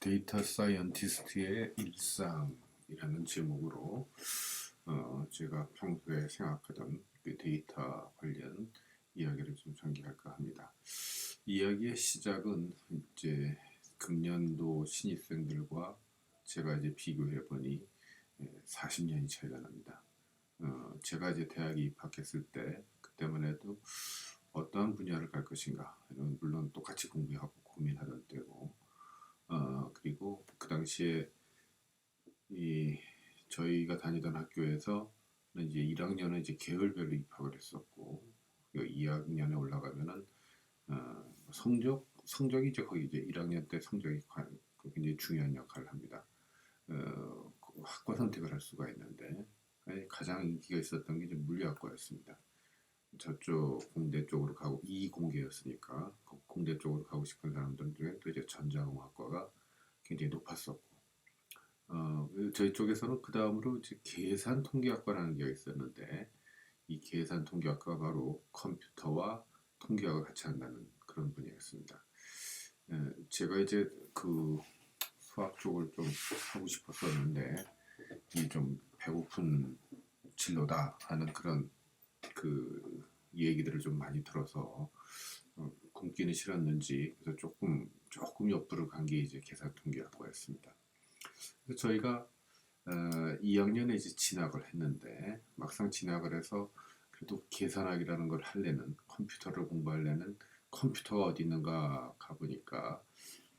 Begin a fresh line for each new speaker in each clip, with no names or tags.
데이터 사이언티스트의 일상이라는 제목으로 제가 평소에 생각하던 그 데이터 관련 이야기를 좀 전개할까 합니다. 이야기의 시작은 이제 금년도 신입생들과 제가 이제 비교해 보니 40년이 차이가 납니다. 제가 이제 대학에 입학했을 때 그때만 해도 어떠한 분야를 갈 것인가, 물론 똑같이 공부하고 고민하던 때고, 그리고 그 당시에 이 저희가 다니던 학교에서 이제 1학년은 이제 계열별로 입학을 했었고, 2학년에 올라가면은 성적이 이제 거의 이제 1학년 때 성적이 굉장히 중요한 역할을 합니다. 그 학과 선택을 할 수가 있는데 가장 인기가 있었던 게 이제 물리학과였습니다. 저쪽 공대 쪽으로 가고 이공계였으니까 공대 쪽으로 가고 싶은 사람들 중에 또 이제 전자공학과가 굉장히 높았었고, 저희 쪽에서는 그 다음으로 이제 계산통계학과라는 게 있었는데, 이 계산통계학과가 바로 컴퓨터와 통계학을 같이 한다는 그런 분야였습니다. 제가 이제 그 수학 쪽을 좀 하고 싶었었는데, 이 좀 배고픈 진로다 하는 그런 그 얘기들을 좀 많이 들어서 굶기는 싫었는지 그래서 조금 옆으로 간 게 이제 계산통계학과였습니다. 그래서 저희가 2학년에 이제 진학을 했는데, 막상 진학을 해서 그래도 계산학이라는 걸 할래는, 컴퓨터를 공부하려는 컴퓨터가 어디 있는가 가보니까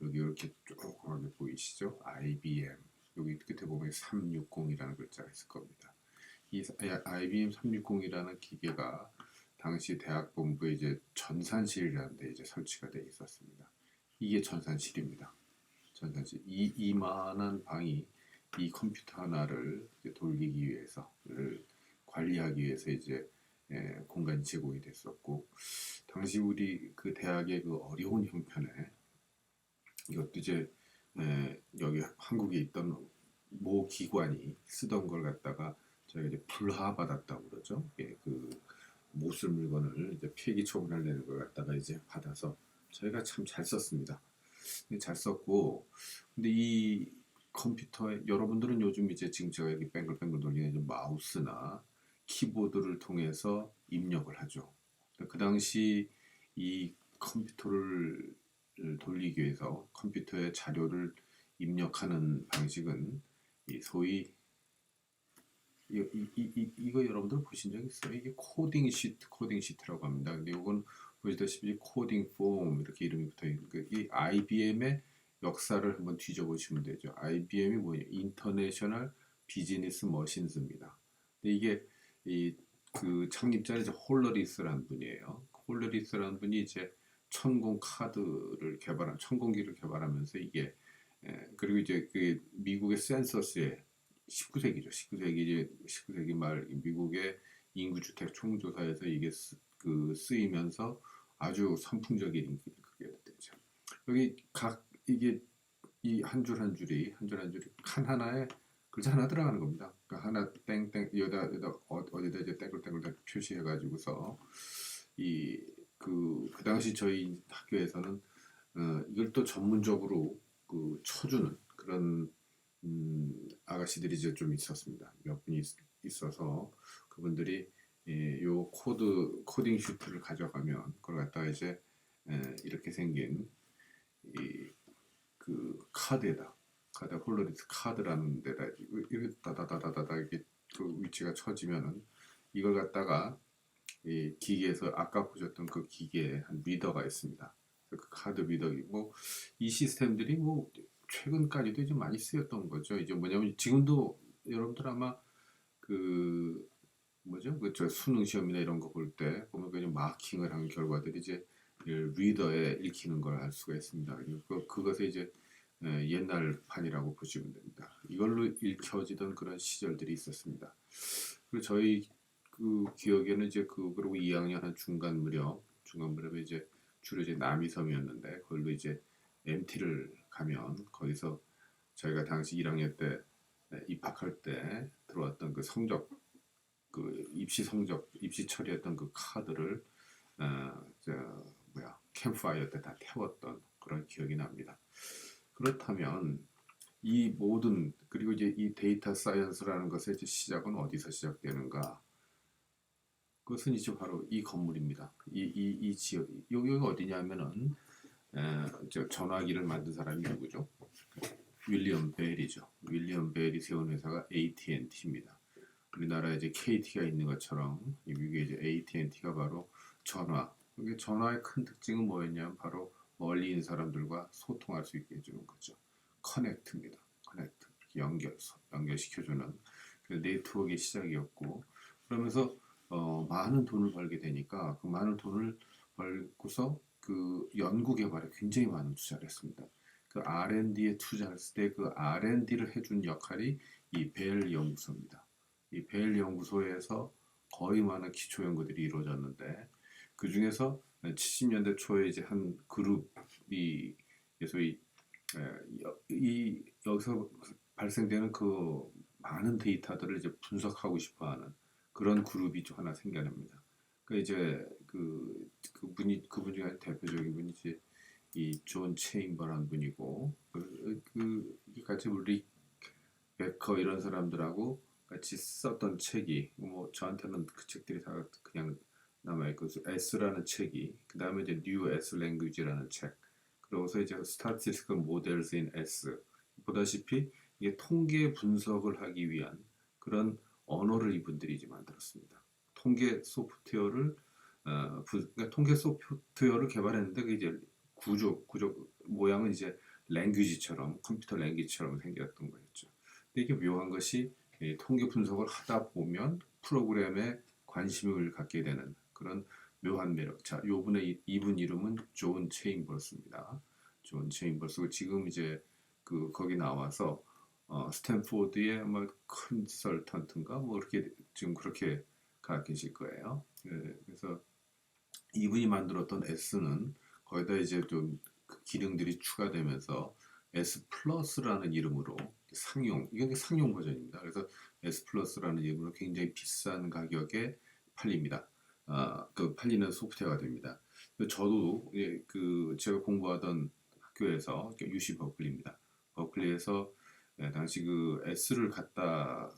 여기 이렇게 조그맣게 보이시죠? IBM, 여기 끝에 보면 360이라는 글자가 있을 겁니다. 이 IBM 360이라는 기계가 당시 대학 본부에 이제 전산실이라는 데 이제 설치가 되어 있었습니다. 이게 전산실입니다. 전산실. 이만한 방이 이 컴퓨터 하나를 돌리기 위해서, 관리하기 위해서 이제 공간이 제공이 됐었고, 당시 우리 그 대학의 그 어려운 형편에 이것도 이제 여기 한국에 있던 모 기관이 쓰던 걸 갖다가 저희가 이제 불하받았다고 그러죠. 그 못쓸 물건을 이제 폐기 처분하려는 걸 갖다가 이제 받아서 저희가 참 잘 썼습니다. 잘 썼고, 근데 이 컴퓨터에 여러분들은 요즘 이제 지금 제가 여기 뱅글뱅글 돌리는 마우스나 키보드를 통해서 입력을 하죠. 그 당시 이 컴퓨터를 돌리기 위해서 컴퓨터에 자료를 입력하는 방식은 이 소위 이거 여러분들 보신 적 있어요? 이게 코딩 시트라고 합니다. 근데 이건 보시다시피 코딩 폼 이렇게 이름이 붙어 있는 이 IBM의 역사를 한번 뒤져보시면 되죠. IBM이 뭐냐? 인터내셔널 비즈니스 머신즈입니다. 근데 이게 그 창립자는 이제 홀러리스라는 분이에요. 홀러리스라는 분이 이제 천공기를 개발하면서 이게 그리고 이제 그 미국의 센서스에 19세기죠. 19세기 말 미국의 인구주택 총조사에서 이게 쓰이면서 아주 선풍적인 인기를 크게 되죠. 여기 이게 이 한 줄 한 줄이 칸 하나에 글자 하나 들어가는 겁니다. 그러니까 하나 땡땡 여기다 어디다 이제 땡글땡글 표시해 가지고서 그 당시 저희 학교에서는 이걸 또 전문적으로 그 쳐주는 그런 아가씨들이 이제 좀 있었습니다. 몇 분이 있어서 그분들이 요 코딩 슈트를 가져가면 그걸 갖다가 이제 이렇게 생긴 그 카드 홀로리스 카드라는 데다 이렇게 다다다다다 이렇게 그 위치가 쳐지면은 이걸 갖다가 이 기계에서 아까 보셨던 그 기계에 한 리더가 있습니다. 그 카드 리더이 이 시스템들이 최근까지도 이제 많이 쓰였던 거죠. 이제 뭐냐면 지금도 여러분들 아마 그 뭐죠? 저 수능 시험이나 이런 거 볼 때 보면 그냥 마킹을 한 결과들이 이제 리더에 읽히는 걸 알 수가 있습니다. 그것에 이제 옛날 판이라고 보시면 됩니다. 이걸로 읽혀지던 그런 시절들이 있었습니다. 그리고 저희 그 기억에는 이제 그리고 2학년 한 중간 무렵에 이제 주로 이제 남이섬이었는데 거기로 이제 MT를 가면 거기서 저희가 당시 1학년 때 입학할 때 들어왔던 그 성적 그 입시 처리했던 그 카드를 캠프파이어 때 다 태웠던 그런 기억이 납니다. 그렇다면 이 모든 그리고 이제 이 데이터 사이언스라는 것의 이제 시작은 어디서 시작되는가? 그것은 이제 바로 이 건물입니다. 이 지역 여기가 어디냐면은 저 전화기를 만든 사람이 누구죠? 윌리엄 벨이죠. 윌리엄 벨이 세운 회사가 AT&T입니다. 우리나라에 이제 KT가 있는 것처럼 미국에 이제 AT&T가 바로 전화. 이게 전화의 큰 특징은 뭐였냐면 바로 멀리 있는 사람들과 소통할 수 있게 해주는 거죠. 커넥트입니다. 커넥트. 연결시켜주는 그 네트워크의 시작이었고 그러면서 많은 돈을 벌게 되니까 그 많은 돈을 벌고서 그 연구 개발에 굉장히 많은 투자를 했습니다. 그 R&D에 투자했을 때 그 R&D를 해준 역할이 이 벨 연구소입니다. 이 벨 연구소에서 거의 많은 기초 연구들이 이루어졌는데 그 중에서 70년대 초에 이제 한 그룹이 소위 여기서 발생되는 그 많은 데이터들을 이제 분석하고 싶어하는 그런 그룹이 좀 하나 생겨납니다. 그 이제 그분 중에 대표적인 분이 이제 이 존 체인버라는 분이고 같이 우리 베커 이런 사람들하고 같이 썼던 책이 뭐 저한테는 그 책들이 다 그냥 남아있고 S라는 책이 그 다음에 이제 New S Language라는 책 그러고서 이제 Statistical Models in S 보다시피 이게 통계 분석을 하기 위한 그런 언어를 이분들이 이제 만들었습니다. 통계 소프트웨어를 그러니까 통계 소프트웨어를 개발했는데 그 이제 구조 모양은 이제 랭귀지처럼 컴퓨터 랭귀지처럼 생겼던 거였죠. 근데 이게 묘한 것이 통계 분석을 하다 보면 프로그램에 관심을 갖게 되는 그런 묘한 매력. 자, 요분의 이분 이름은 존 체인버스입니다. 존 체인버스 지금 이제 거기 나와서 스탠포드의 뭐 컨설턴트인가 뭐 이렇게 지금 그렇게 가 계실 거예요. 그래서 이분이 만들었던 S는 거기다 이제 좀 기능들이 추가되면서 S 플러스라는 이름으로 상용 이건 상용 버전입니다. 그래서 S 플러스라는 이름으로 굉장히 비싼 가격에 팔립니다. 팔리는 소프트웨어가 됩니다. 저도 제가 공부하던 학교에서 UC 버클리입니다. 버클리에서 당시 그 S를 갖다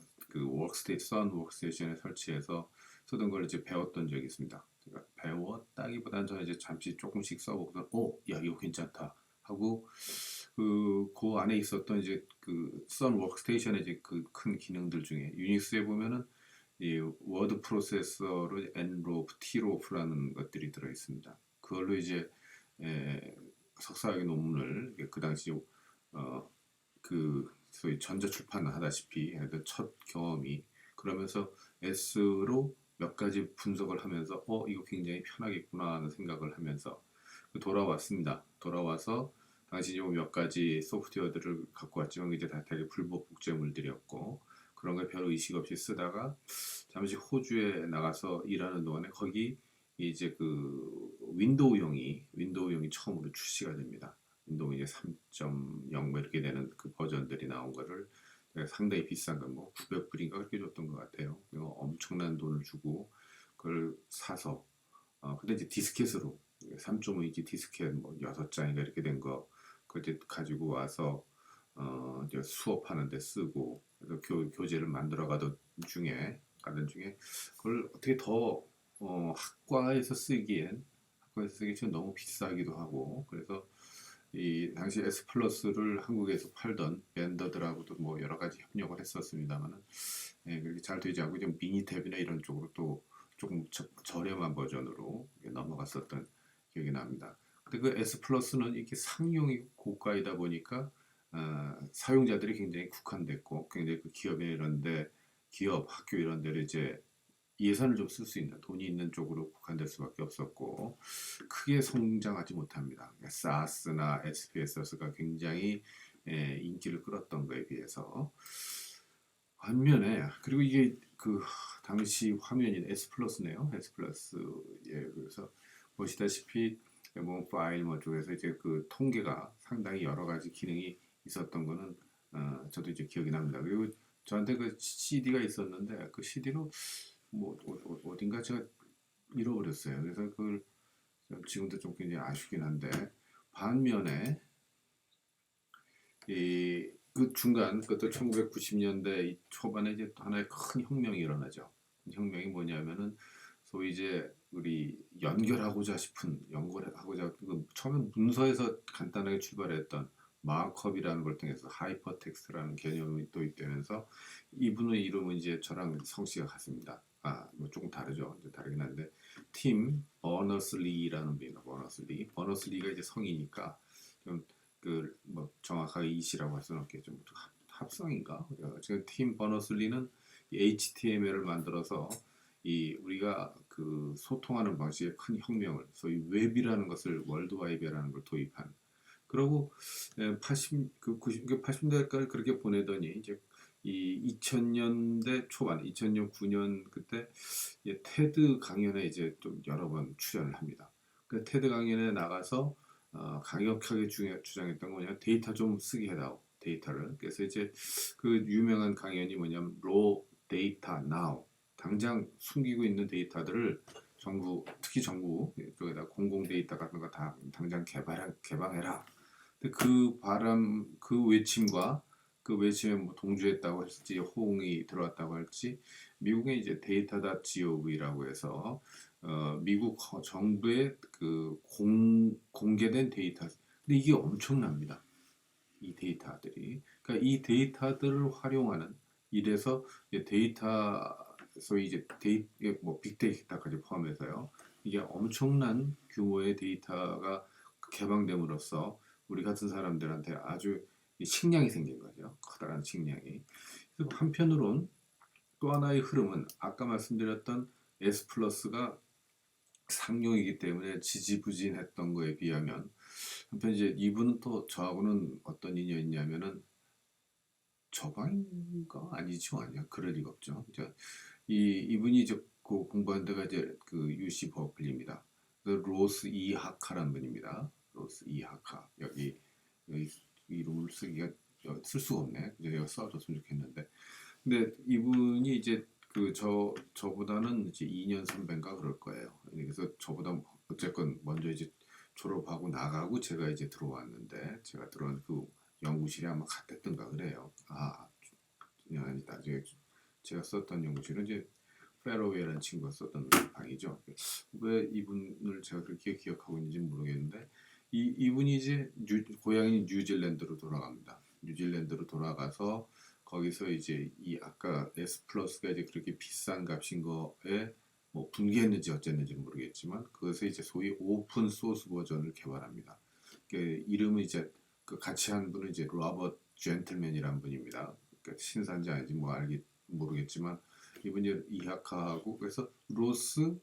선 워크스테이션에 설치해서 쓰던 걸 이제 배웠던 적이 있습니다. 제가 배웠다기보다는 저는 이제 잠시 조금씩 써보고, 야 이거 괜찮다 하고 그 안에 있었던 이제 선 워크스테이션의 이제 그 큰 기능들 중에 유닉스에 보면은 이 워드 프로세서로 nrope, trope라는 것들이 들어 있습니다. 그걸로 이제 석사학위 논문을 그 당시 소위 전자 출판을 하다시피 했던 첫 경험이 그러면서 S로 몇 가지 분석을 하면서 이거 굉장히 편하겠구나 하는 생각을 하면서 돌아왔습니다. 돌아와서 당시 몇 가지 소프트웨어들을 갖고 왔지만 이제 다 되게 불법 복제물들이었고 그런 걸 별 의식 없이 쓰다가 잠시 호주에 나가서 일하는 동안에 거기 이제 윈도우용이 처음으로 출시가 됩니다. 윈도우 이제 3.0 이렇게 되는 그 버전들이 나온 거를 상당히 비싼 거 900불인가 그렇게 줬던 것 같아요. 엄청난 돈을 주고 그걸 사서 근데 이제 디스켓으로 3.5인치 디스켓 6장인가 이렇게 된 거 그걸 이제 가지고 와서 이제 수업하는데 쓰고 그래서 교재를 만들어 가던 중에 그걸 어떻게 더 학과에서 쓰기엔 좀 너무 비싸기도 하고 그래서 이 당시 S 플러스를 한국에서 팔던 벤더들하고도 뭐 여러 가지 협력을 했었습니다만은 그렇게 잘 되지 않고 좀 미니탭이나 이런 쪽으로 또 조금 저렴한 버전으로 넘어갔었던 기억이 납니다. 근데 그 S 플러스는 이렇게 상용이 고가이다 보니까 사용자들이 굉장히 국한됐고 굉장히 그 기업, 학교 이런 데를 이제 예산을 좀 쓸 수 있는 돈이 있는 쪽으로 국한될 수밖에 없었고 크게 성장하지 못합니다. SaaS나 SPSS가 굉장히 인기를 끌었던 거에 비해서 반면에 그리고 이게 당시 화면인 S 플러스네요. S 플러스 그래서 보시다시피 뭐 파일 쪽에서 이제 통계가 상당히 여러 가지 기능이 있었던 거는 저도 이제 기억이 납니다. 그리고 저한테 CD가 있었는데 그 CD로 어딘가 제가 잃어버렸어요. 그래서 그걸 지금도 좀 굉장히 아쉽긴 한데 반면에 그 중간 그것도 1990년대 초반에 이제 또 하나의 큰 혁명이 일어나죠. 혁명이 뭐냐면은 소위 이제 우리 연결하고자 싶은 연결하고자 처음에 문서에서 간단하게 출발했던 마크업이라는 걸 통해서 하이퍼텍스트라는 개념이 도입되면서 이분의 이름은 이제 저랑 성씨가 같습니다. 뭐 조금 다르죠. 이제 다르긴 한데 팀 버너슬리라는 분입니다. 버너슬리가 이제 성이니까 좀 그 뭐 정확하게 이시라고 할 수는 없겠죠. 합성인가? 지금 팀 버너슬리는 HTML을 만들어서 이 우리가 그 소통하는 방식의 큰 혁명을 소위 웹이라는 것을 월드와이드라는 걸 도입한 그러고 80년대까지 그렇게 보내더니 이제 이 2000년대 초반 2000년 9년 그때 테드 강연에 이제 좀 여러 번 출연을 합니다. 그 테드 강연에 나가서 강력하게 주장했던 거냐 데이터 좀 쓰게 해다오 데이터를 그래서 이제 그 유명한 강연이 뭐냐면 raw data now 당장 숨기고 있는 데이터들을 정부 특히 정부 쪽에다 공공 데이터 같은 거 다 당장 개방해라. 근데 그 외침과 그 외침에 뭐 동조했다고 할지 호응이 들어왔다고 할지 미국의 이제 data.gov라고 해서 미국 정부의 그 공개된 데이터 근데 이게 엄청납니다. 이 데이터들이 그러니까 이 데이터들을 활용하는 이래서 데이터 소위 이제 뭐 빅데이터까지 포함해서요 이게 엄청난 규모의 데이터가 개방됨으로써 우리 같은 사람들한테 아주 식량이 생긴 거죠. 커다란 식량이. 그리고 한편으론 또 하나의 흐름은 아까 말씀드렸던 S 플러스가 상용이기 때문에 지지부진했던 거에 비하면 한편 이제 이분은 또 저하고는 어떤 인연이 있냐면은 저방인가 아니죠 아니야 그럴 리가 없죠. 이제 이분이 이제 그 공부한 데가 이제 그 UC 버클리입니다. 그 로스 이하카라는 분입니다. 로스 이하카 여기 이름을 쓸 수가 없네. 이제 내가 써줬으면 좋겠는데. 근데 이분이 이제 그 저보다는 이제 2년 선배인가 그럴 거예요. 그래서 저보다 어쨌건 먼저 이제 졸업하고 나가고 제가 이제 들어왔는데 제가 들어온 그 연구실이 아마 같았던가 그래요. 아니다. 제가 썼던 연구실은 이제 페로웨이라는 친구가 썼던 방이죠. 왜 이분을 제가 그렇게 기억하고 있는지 모르겠는데 이분이 이제 고향이 뉴질랜드로 돌아갑니다. 뉴질랜드로 돌아가서 거기서 이제 이 아까 S 플러스가 이제 그렇게 비싼 값인 거에 뭐 분개했는지 어쨌는지 모르겠지만 그것을 이제 소위 오픈 소스 버전을 개발합니다. 그 이름은 이제 그 같이 한 분은 이제 로버트 젠틀맨이라는 분입니다. 그러니까 신사인지 아닌지 뭐 알기 모르겠지만 이분이 이하카하고 그래서 로스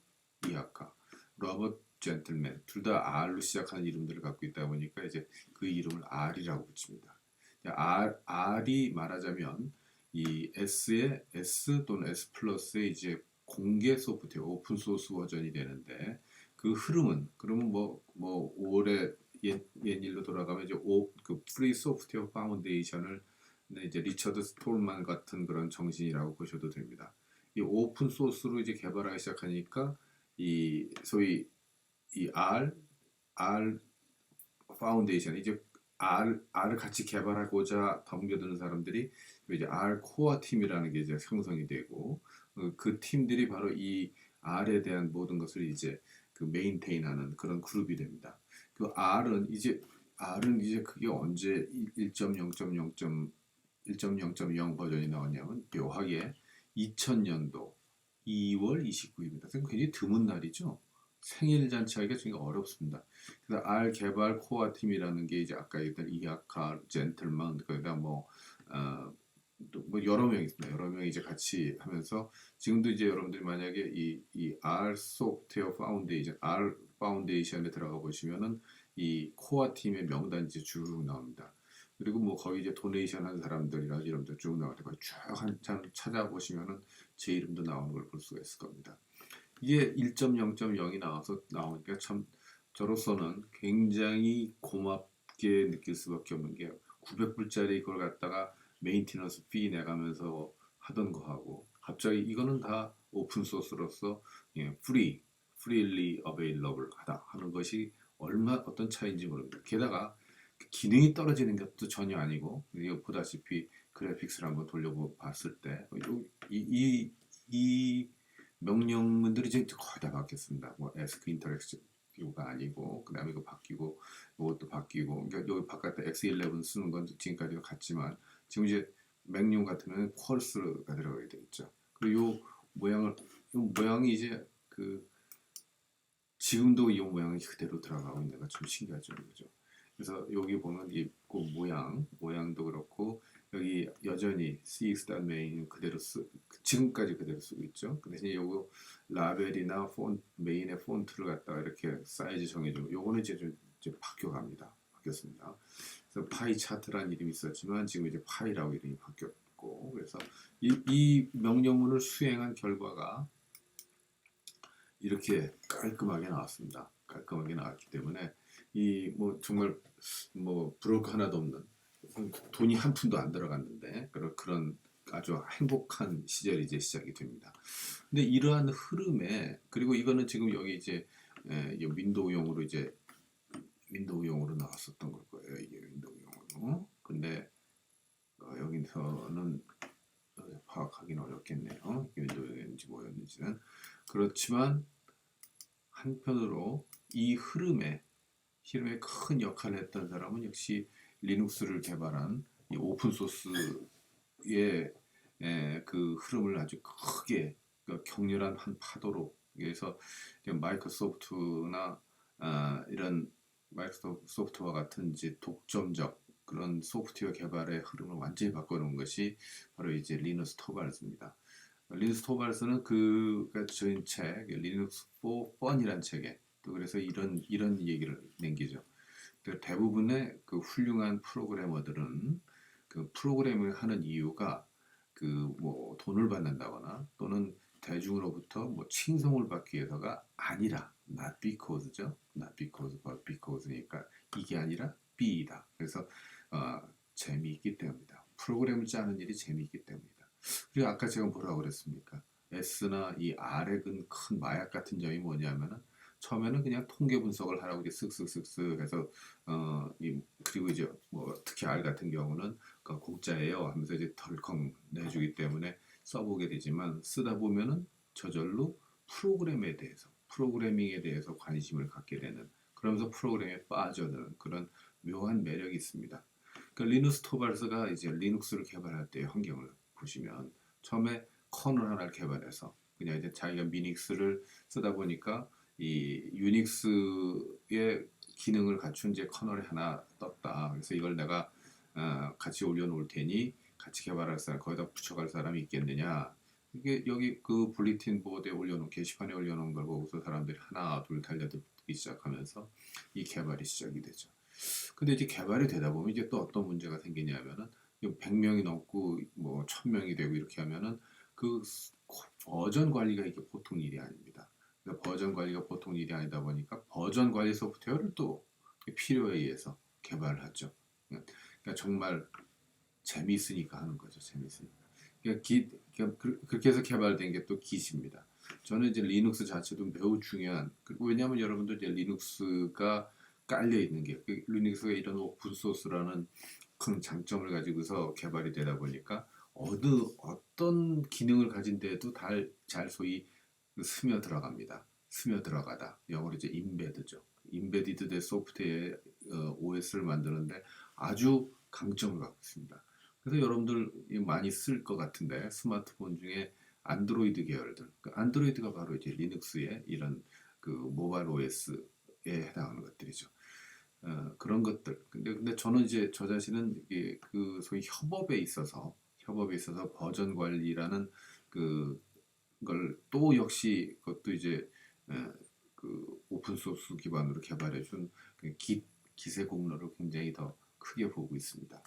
이하카, 로버트 젠틀맨 둘 다 R로 시작하는 이름들을 갖고 있다 보니까 이제 그 이름을 R이라고 붙입니다. R이 말하자면 이 S의 S 또는 S 플러스의 이제 공개 소프트웨어 오픈 소스 버전이 되는데 그 흐름은 그러면 뭐 올해 옛일로 돌아가면 이제 그 프리 소프트웨어 파운데이션을 이제 리처드 스톨만 같은 그런 정신이라고 보셔도 됩니다. 이 오픈 소스로 이제 개발하기 시작하니까 이 소위 이 R 파운데이션 이제 R을 같이 개발하고자 덤벼드는 사람들이 이제 R 코어 팀이라는 게 이제 형성이 되고 그 팀들이 바로 이 R에 대한 모든 것을 이제 그 메인테인하는 그런 그룹이 됩니다. 그 R은 이제 그게 언제 1.0.0 버전이 나왔냐면 묘하게 2000년도 2월 29일입니다. 굉장히 드문 날이죠. 생일 잔치하기가 굉장히 어렵습니다. 그래서 R 개발 코어 팀이라는 게 이제 아까 얘기했던 이하카, 젠틀만, 거기다 뭐 여러 명 있습니다. 여러 명이 이제 같이 하면서 지금도 이제 여러분들이 만약에 이 R 소프트웨어 파운데이션, R 파운데이션에 들어가 보시면은 이 코어 팀의 명단이 이제 쭉 나옵니다. 그리고 뭐 거기 이제 도네이션 한 사람들이라 이름도 쭉 나올 때까지 쭉 한참 찾아보시면은 제 이름도 나오는 걸 볼 수가 있을 겁니다. 이게 1.0.0이 나오니까 참 저로서는 굉장히 고맙게 느낄 수밖에 없는 게 900불짜리 이걸 갖다가 메인티너스 피 내가면서 하던 거하고 갑자기 이거는 다 오픈 소스로서 freely available 하다 하는 것이 어떤 차이인지 모릅니다. 게다가 기능이 떨어지는 것도 전혀 아니고, 이거 보다시피 그래픽스를 한번 돌려봤을 때 이 명령문들이 이제 거의 다 바뀌었습니다. 뭐 에스크 인터랙티브가 아니고, 그 다음에 이거 바뀌고, 이것도 바뀌고, 그러니까 여기 바깥에 X11 쓰는 건 지금까지도 같지만, 지금 이제 맥용 같으면 쿼르스가 들어가게 되겠죠. 그리고 요 모양이 이제 지금도 이 모양이 그대로 들어가고 있는 건 좀 신기하죠, 그죠? 그래서 여기 보면 이 모양도 그렇고, 여기 여전히 CX.main 그대로 지금까지 그대로 쓰고 있죠. 그 대신에 요거 라벨이나 메인의 폰트를 갖다가 이렇게 사이즈 정해주고, 요거는 이제 좀 바뀌었습니다. 그래서 파이 차트라는 이름이 있었지만 지금 이제 파이라고 이름이 바뀌었고, 그래서 이 명령문을 수행한 결과가 이렇게 깔끔하게 나왔습니다. 깔끔하게 나왔기 때문에 이 뭐 정말 뭐 부러울 거 하나도 없는, 돈이 한 푼도 안 들어갔는데 그런 아주 행복한 시절이 이제 시작이 됩니다. 근데 이러한 흐름에, 그리고 이거는 지금 여기 이제 윈도우용으로 나왔었던 걸 거예요. 이게 윈도우용으로. 근데 여기서는 파악하기는 어렵겠네요. 윈도우용인지 뭐였는지는. 그렇지만 한편으로 이 흐름에 큰 역할을 했던 사람은 역시 리눅스를 개발한 이 오픈 소스의 그 흐름을 아주 크게, 격렬한 한 파도로, 그래서 마이크로소프트나 이런 마이크로소프트와 같은 이제 독점적 그런 소프트웨어 개발의 흐름을 완전히 바꿔놓은 것이 바로 이제 리누스 토발스입니다. 리누스 토발스는 그가 저인 책 리눅스 for Fun이란 책에 또 그래서 이런 얘기를 남기죠. 대부분의 그 훌륭한 프로그래머들은 그 프로그래밍을 하는 이유가 뭐 돈을 받는다거나 또는 대중으로부터 뭐 칭송을 받기 위해서가 아니라 not because죠. not because but because니까 이게 아니라 B이다. 그래서 재미있기 때문이다. 프로그램을 짜는 일이 재미있기 때문이다. 그리고 아까 제가 뭐라고 그랬습니까? S나 이 R의 큰 마약 같은 점이 뭐냐면은 처음에는 그냥 통계 분석을 하라고 이제 쓱쓱쓱쓱 해서 그리고 이제 뭐 특히 R 같은 경우는 공짜예요 하면서 이제 덜컹 내주기 때문에 써보게 되지만, 쓰다 보면은 저절로 프로그래밍에 대해서 관심을 갖게 되는, 그러면서 프로그램에 빠져드는 그런 묘한 매력이 있습니다. 리누스 토발스가 이제 리눅스를 개발할 때의 환경을 보시면 처음에 커널 하나를 개발해서 그냥 이제 자기가 미닉스를 쓰다 보니까 이 유닉스의 기능을 갖춘 이제 커널이 하나 떴다. 그래서 이걸 내가 같이 올려놓을 테니 같이 개발할 사람, 거기다 붙여갈 사람이 있겠느냐. 이게 여기 그 블리틴 보드에 올려놓은, 게시판에 올려놓은 걸 보고서 사람들이 하나 둘 달려들기 시작하면서 이 개발이 시작이 되죠. 근데 이제 개발이 되다 보면 이제 또 어떤 문제가 생기냐면은 100명이 넘고 뭐 1000명이 되고 이렇게 하면은 그 버전 관리가 이게 보통 일이 아닙니다. 버전 관리가 보통 일이 아니다 보니까 버전 관리 소프트웨어를 또 필요에 의해서 개발을 하죠. 그러니까 정말 재미있으니까 하는 거죠. 재미있으니까. 그러니까 그렇게 해서 개발된 게 또 Git입니다. 저는 이제 리눅스 자체도 매우 중요한, 왜냐하면 여러분들 이제 리눅스가 깔려 있는 게, 리눅스가 이런 오픈 소스라는 큰 장점을 가지고서 개발이 되다 보니까 어떤 기능을 가진 데에도 잘 소위 스며 들어갑니다. 스며 들어가다. 영어로 이제 임베드죠. 임베디드 된 소프트웨어 OS를 만드는데 아주 강점을 갖고 있습니다. 그래서 여러분들 많이 쓸 것 같은데 스마트폰 중에 안드로이드 계열들, 안드로이드가 바로 이제 리눅스의 이런 모바일 OS에 해당하는 것들이죠. 그런 것들. 근데 저는 이제 저 자신은 이게 소위 협업에 있어서 버전 관리라는 걸 또 역시 그것도 이제 오픈 소스 기반으로 개발해준 깃의 공로를 굉장히 더 크게 보고 있습니다.